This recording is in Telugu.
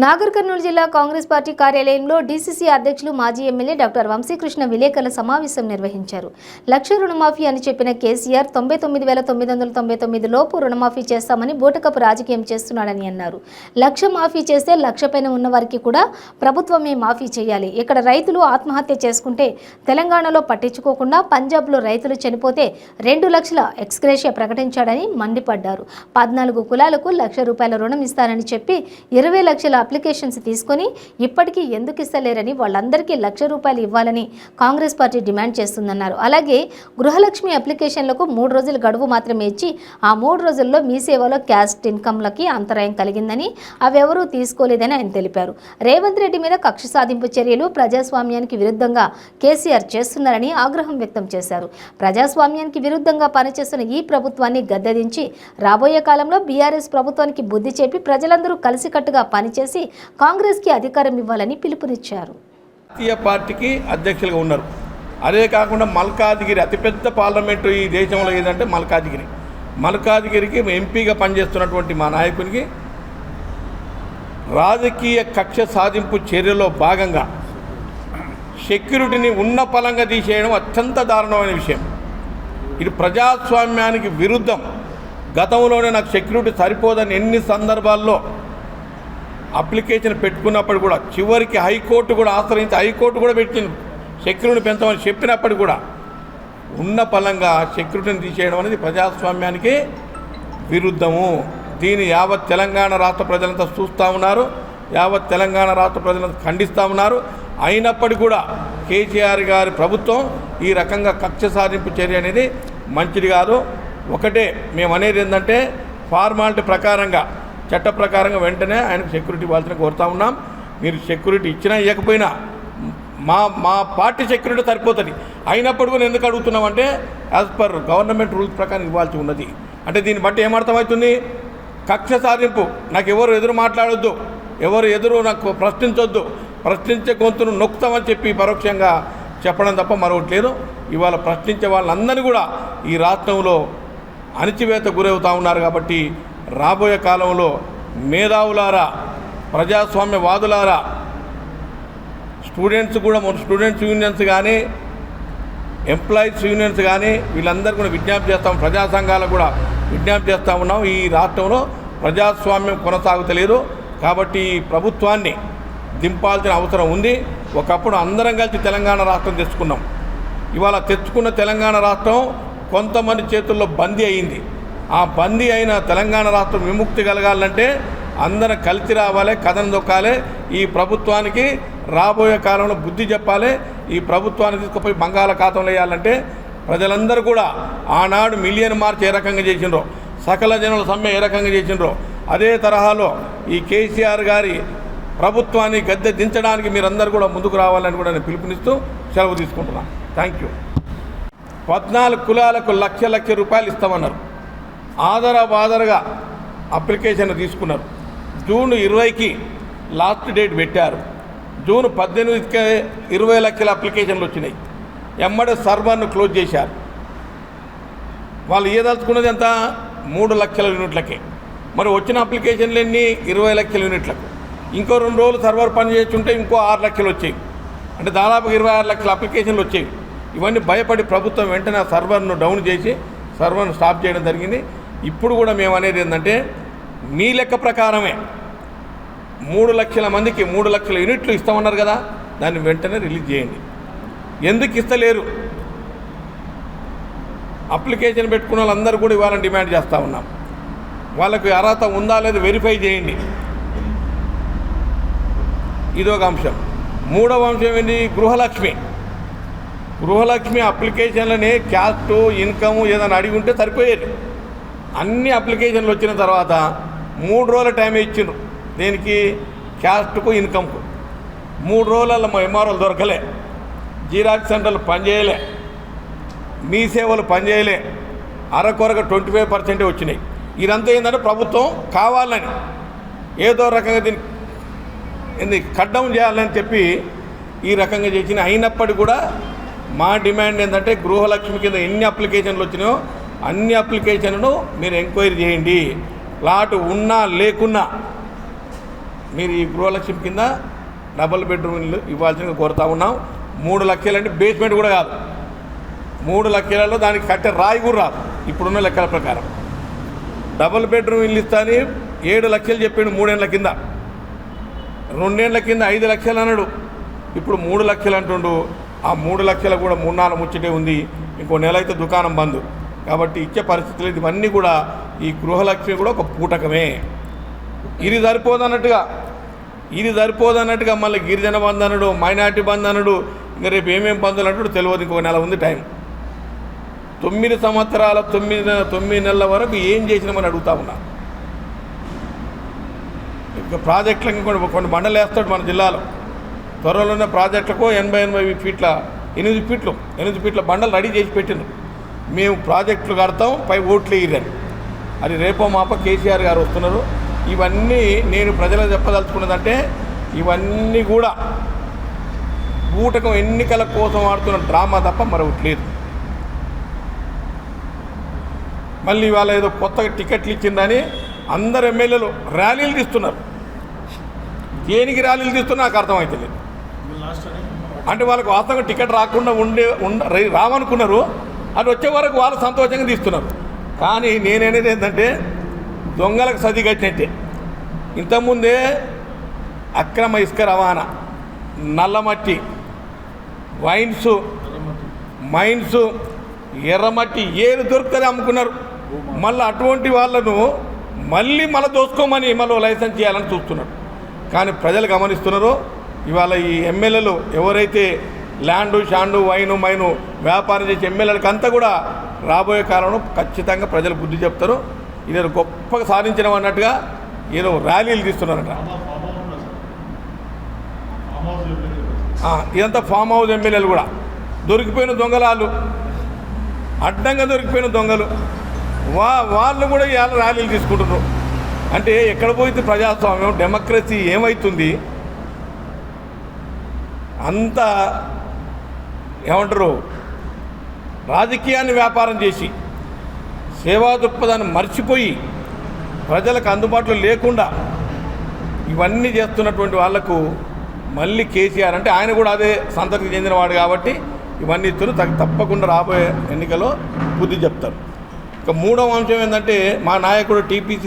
నాగర్ కర్నూలు జిల్లా కాంగ్రెస్ పార్టీ కార్యాలయంలో డీసీసీ అధ్యక్షులు మాజీ ఎమ్మెల్యే డాక్టర్ వంశీకృష్ణ విలేకరుల సమావేశం నిర్వహించారు. లక్ష రుణమాఫీ అని చెప్పిన కేసీఆర్ 99,999 లోపు రుణమాఫీ చేస్తామని బూటకపు రాజకీయం చేస్తున్నాడని అన్నారు. లక్ష మాఫీ చేస్తే లక్ష పైన ఉన్న వారికి కూడా ప్రభుత్వమే మాఫీ చేయాలి. ఇక్కడ రైతులు ఆత్మహత్య చేసుకుంటే తెలంగాణలో పట్టించుకోకుండా పంజాబ్లో రైతులు చనిపోతే 2 లక్షల ఎక్స్గ్రేషియా ప్రకటించాడని మండిపడ్డారు. 14 కులాలకు ₹1,00,000 రుణం ఇస్తానని చెప్పి 20 లక్షల అప్లికేషన్స్ తీసుకొని ఇప్పటికీ ఎందుకు ఇస్తలేరని వాళ్ళందరికీ ₹1,00,000 ఇవ్వాలని కాంగ్రెస్ పార్టీ డిమాండ్ చేస్తుందన్నారు. అలాగే గృహలక్ష్మి అప్లికేషన్లకు 3 రోజుల గడువు మాత్రమే ఇచ్చి ఆ 3 రోజుల్లో మీ సేవలో క్యాస్ట్ ఇన్కమ్లకి అంతరాయం కలిగిందని అవెవరూ తీసుకోలేదని ఆయన తెలిపారు. రేవంత్ రెడ్డి మీద కక్ష సాధింపు చర్యలు ప్రజాస్వామ్యానికి విరుద్ధంగా కేసీఆర్ చేస్తున్నారని ఆగ్రహం వ్యక్తం చేశారు. ప్రజాస్వామ్యానికి విరుద్ధంగా పనిచేస్తున్న ఈ ప్రభుత్వాన్ని గద్దెదించి రాబోయే కాలంలో బీఆర్ఎస్ ప్రభుత్వానికి బుద్ధి చెప్పి ప్రజలందరూ కలిసికట్టుగా పనిచేసి కాంగ్రెస్ కి అధికారం ఇవ్వాలని పిలుపునిచ్చారు. జాతీయ పార్టీకి అధ్యక్షులుగా ఉన్నారు. అదే కాకుండా మల్కాజిగిరి అతిపెద్ద పార్లమెంటు ఈ దేశంలో ఏదంటే మల్కాజిగిరికి ఎంపీగా పనిచేస్తున్నటువంటి మా నాయకునికి రాజకీయ కక్ష సాధింపు చర్యలో భాగంగా సెక్యూరిటీని ఉన్న పలంగా తీసేయడం అత్యంత దారుణమైన విషయం. ఇది ప్రజాస్వామ్యానికి విరుద్ధం. గతంలోనే నాకు సెక్యూరిటీ సరిపోదని ఎన్ని సందర్భాల్లో అప్లికేషన్ పెట్టుకున్నప్పుడు కూడా చివరికి హైకోర్టు కూడా ఆశ్రయించి హైకోర్టు కూడా పెట్టింది సెక్యూరిటీని పెంచమని చెప్పినప్పుడు కూడా ఉన్న పలంగా సెక్యూరిటీని తీసేయడం అనేది ప్రజాస్వామ్యానికి విరుద్ధము. దీన్ని యావత్ తెలంగాణ రాష్ట్ర ప్రజలంతా చూస్తూ ఉన్నారు. యావత్ తెలంగాణ రాష్ట్ర ప్రజలంతా ఖండిస్తూ ఉన్నారు. అయినప్పటికీ కూడా కేసీఆర్ గారి ప్రభుత్వం ఈ రకంగా కక్ష సాధింపు చర్య అనేది మంచిది కాదు. ఒకటే మేము అనేది ఏంటంటే ఫార్మాలిటీ ప్రకారంగా చట్ట ప్రకారంగా వెంటనే ఆయనకు సెక్యూరిటీ ఇవ్వాల్సిన కోరుతా ఉన్నాం. మీరు సెక్యూరిటీ ఇచ్చినా ఇవ్వకపోయినా మా పార్టీ సెక్యూరిటీ సరిపోతుంది. అయినప్పుడు కూడా ఎందుకు అడుగుతున్నామంటే యాజ్ పర్ గవర్నమెంట్ రూల్స్ ప్రకారం ఇవ్వాల్సి ఉన్నది. అంటే దీన్ని బట్టి ఏమర్థమవుతుంది? కక్ష సాధింపు. నాకు ఎవరు ఎదురు మాట్లాడొద్దు, ఎవరు ఎదురు నాకు ప్రశ్నించొద్దు, ప్రశ్నించే గొంతును నొక్కుతామని చెప్పి పరోక్షంగా చెప్పడం తప్ప మరొకటి లేదు. ఇవాళ ప్రశ్నించే వాళ్ళందరినీ కూడా ఈ రాష్ట్రంలో అణచివేత గురవుతూ ఉన్నారు. కాబట్టి రాబోయే కాలంలో మేధావులారా, ప్రజాస్వామ్యవాదులారా, స్టూడెంట్స్ కూడా స్టూడెంట్స్ యూనియన్స్ కానీ ఎంప్లాయీస్ యూనియన్స్ కానీ వీళ్ళందరూ కూడా విజ్ఞప్తి చేస్తాం. ప్రజా సంఘాలకు కూడా విజ్ఞప్తి చేస్తూ ఉన్నాం. ఈ రాష్ట్రంలో ప్రజాస్వామ్యం కొనసాగుతలేదు. కాబట్టి ఈ ప్రభుత్వాన్ని దింపాల్సిన అవసరం ఉంది. ఒకప్పుడు అందరం కలిసి తెలంగాణ రాష్ట్రం తెచ్చుకున్నాం. ఇవాళ తెచ్చుకున్న తెలంగాణ రాష్ట్రం కొంతమంది చేతుల్లో బందీ అయింది. ఆ బందీ అయిన తెలంగాణ రాష్ట్రం విముక్తి కలగాలంటే అందరం కలిసి రావాలి, కథను దొక్కాలి. ఈ ప్రభుత్వానికి రాబోయే కాలంలో బుద్ధి చెప్పాలి. ఈ ప్రభుత్వాన్ని తీసుకుపోయి బంగాళాఖాతంలో వేయాలంటే ప్రజలందరూ కూడా ఆనాడు మిలియన్ మార్చ్ ఏ రకంగా చేసిండ్రో, సకల జనుల సమ్మె ఏ రకంగా చేసిండ్రో అదే తరహాలో ఈ కేసీఆర్ గారి ప్రభుత్వాన్ని గద్దె దించడానికి మీరందరూ కూడా ముందుకు రావాలని కూడా నేను పిలుపునిస్తూ సెలవు తీసుకుంటున్నాను. Thank you. 14 కులాలకు ₹1,00,000 ఇస్తామన్నారు. ఆధారగా అప్లికేషన్ తీసుకున్నారు. జూన్ 20కి లాస్ట్ డేట్ పెట్టారు. జూన్ 18కి 20 లక్షల అప్లికేషన్లు వచ్చినాయి. ఎమ్మడే సర్వర్ను క్లోజ్ చేశారు. వాళ్ళు ఏదలుచుకున్నది ఎంత? 3 లక్షల యూనిట్లకే. మరి వచ్చిన అప్లికేషన్లు ఎన్ని? 20 లక్షల యూనిట్లకు. ఇంకో 2 రోజులు సర్వర్ పని చేస్తుంటే ఇంకో 6 లక్షలు వచ్చాయి. అంటే దాదాపు 26 లక్షల అప్లికేషన్లు వచ్చాయి. ఇవన్నీ భయపడి ప్రభుత్వం వెంటనే సర్వర్ను డౌన్ చేసి సర్వర్ను స్టాప్ చేయడం జరిగింది. ఇప్పుడు కూడా మేము అనేది ఏంటంటే మీ లెక్క ప్రకారమే 3 లక్షల మందికి 3 లక్షల యూనిట్లు ఇస్తామన్నారు కదా, దాన్ని వెంటనే రిలీజ్ చేయండి. ఎందుకు ఇస్తలేరు? అప్లికేషన్ పెట్టుకున్న వాళ్ళందరూ కూడా ఇవ్వాలని డిమాండ్ చేస్తూ ఉన్నాం. వాళ్ళకి అర్హత ఉందా లేదా వెరిఫై చేయండి. ఇదొక అంశం. మూడవ అంశం ఏంటి? గృహలక్ష్మి అప్లికేషన్లని క్యాస్ట్ ఇన్కమ్ ఏదైనా అడిగి ఉంటే సరిపోయేది. అన్ని అప్లికేషన్లు వచ్చిన తర్వాత 3 రోజుల టైం ఇచ్చిండ్రు. దేనికి? క్యాస్ట్కు ఇన్కమ్కు. 3 రోజులలో మా ఎంఆర్ఓలు దొరకలే, జీరాక్స్ సెంటర్లు పనిచేయలే, మీ సేవలు పనిచేయలే, అరకొరగా 25% వచ్చినాయి. ఇదంతా ఏంటంటే ప్రభుత్వం కావాలని ఏదో రకంగా దీన్ని కట్ డౌన్ చేయాలని చెప్పి ఈ రకంగా చేసిన. అయినప్పటికీ కూడా మా డిమాండ్ ఏంటంటే గృహలక్ష్మి కింద ఎన్ని అప్లికేషన్లు వచ్చినాయో అన్ని అప్లికేషన్లను మీరు ఎంక్వైరీ చేయండి. ప్లాట్ ఉన్నా లేకున్నా మీరు ఈ గృహలక్ష్మి కింద డబుల్ బెడ్రూమ్ ఇల్లు ఇవ్వాల్సిందిగా కోరుతా ఉన్నాం. 3 లక్షలు అంటే బేస్మెంట్ కూడా కాదు, 3 లక్షలలో దానికి కట్టే రాయి కూడా రాదు ఇప్పుడున్న లెక్కల ప్రకారం. డబుల్ బెడ్రూమ్ ఇల్లు ఇస్తాని 7 లక్షలు చెప్పిండు 3 ఏళ్ళ కింద, 2 ఏళ్ళ కింద 5 లక్షలు అన్నాడు, ఇప్పుడు 3 లక్షలు అంటుండు. ఆ 3 లక్షలు కూడా 3-4 ముచ్చటే ఉంది, ఇంకో నెల అయితే దుకాణం బంద్. కాబట్టి ఇచ్చే పరిస్థితులు ఇవన్నీ కూడా ఈ గృహలక్ష్మి కూడా ఒక పూటకమే. ఇది సరిపోదన్నట్టుగా మళ్ళీ గిరిజన బంద్ అనడు, మైనార్టీ బంద్ అనడు, ఇంకా రేపు ఏమేమి బంధులు అంటాడు తెలియదు. ఇంకో నెల ఉంది టైం. 9 సంవత్సరాల 9 నెలల వరకు ఏం చేసినామని అడుగుతా ఉన్నా. ఇంకా ప్రాజెక్టులకు కొన్ని బండలు వేస్తాడు మన జిల్లాలో. త్వరలో ఉన్న ప్రాజెక్టులకు 80 ఫీట్ల 8 ఫీట్ల బండలు రెడీ చేసి పెట్టిండ్రు. మేము ప్రాజెక్టులు కడతాం, పై ఓట్లు వేయరని. అది రేపో మాప కేసీఆర్ గారు వస్తున్నారు. ఇవన్నీ నేను ప్రజలకు చెప్పదలుచుకున్నదంటే ఇవన్నీ కూడా బూటకం ఎన్నికల కోసం ఆడుతున్న డ్రామా తప్ప మరొకటి లేదు. మళ్ళీ ఇవాళ ఏదో కొత్తగా టికెట్లు ఇచ్చిందని అందరు ఎమ్మెల్యేలు ర్యాలీలు తీస్తున్నారు. దేనికి ర్యాలీలు తీస్తున్నా నాకు అర్థమవుతుంది. అంటే వాళ్ళకు వాస్తవంగా టికెట్ రాకుండా రావనుకున్నారు, అది వచ్చే వరకు వాళ్ళు సంతోషంగా తీస్తున్నారు. కానీ నేనేది ఏంటంటే దొంగలకు సది కట్టినట్టే. ఇంతకుముందే అక్రమ ఇసుక రవాణా, నల్లమట్టి, మైన్స్, ఎర్రమట్టి ఏది దొరుకుతుంది అమ్ముకున్నారు. మళ్ళీ అటువంటి వాళ్ళను మళ్ళీ దోసుకోమని మళ్ళీ లైసెన్స్ చేయాలని చూస్తున్నారు. కానీ ప్రజలు గమనిస్తున్నారు. ఇవాళ ఈ ఎమ్మెల్యేలు ఎవరైతే ల్యాండు, షాండు, వైను, మైను వ్యాపారం చేసే ఎమ్మెల్యేలకు అంతా కూడా రాబోయే కాలంలో ఖచ్చితంగా ప్రజలు బుద్ధి చెప్తారు. ఇదేదో గొప్పగా సాధించడం అన్నట్టుగా ఏదో ర్యాలీలు తీస్తున్నారట. ఇదంతా ఫామ్ హౌస్ ఎమ్మెల్యేలు కూడా దొరికిపోయిన దొంగలాలు, అడ్డంగా దొరికిపోయిన దొంగలు వాళ్ళు కూడా ఇవాళ ర్యాలీలు తీసుకుంటున్నారు. అంటే ఎక్కడ పోయింది ప్రజాస్వామ్యం, డెమోక్రసీ ఏమవుతుంది? అంతా ఏమంటారు, రాజకీయాన్ని వ్యాపారం చేసి సేవా దృక్పథాన్ని మర్చిపోయి ప్రజలకు అందుబాటులో లేకుండా ఇవన్నీ చేస్తున్నటువంటి వాళ్లకు మళ్ళీ కేసీఆర్ అంటే ఆయన కూడా అదే సంతతికి చెందినవాడు కాబట్టి ఇవన్నీ తప్పకుండా రాబోయే ఎన్నికలో బుద్ధి చెప్తారు. ఇక 3వ అంశం ఏంటంటే మా నాయకుడు టీపీసీ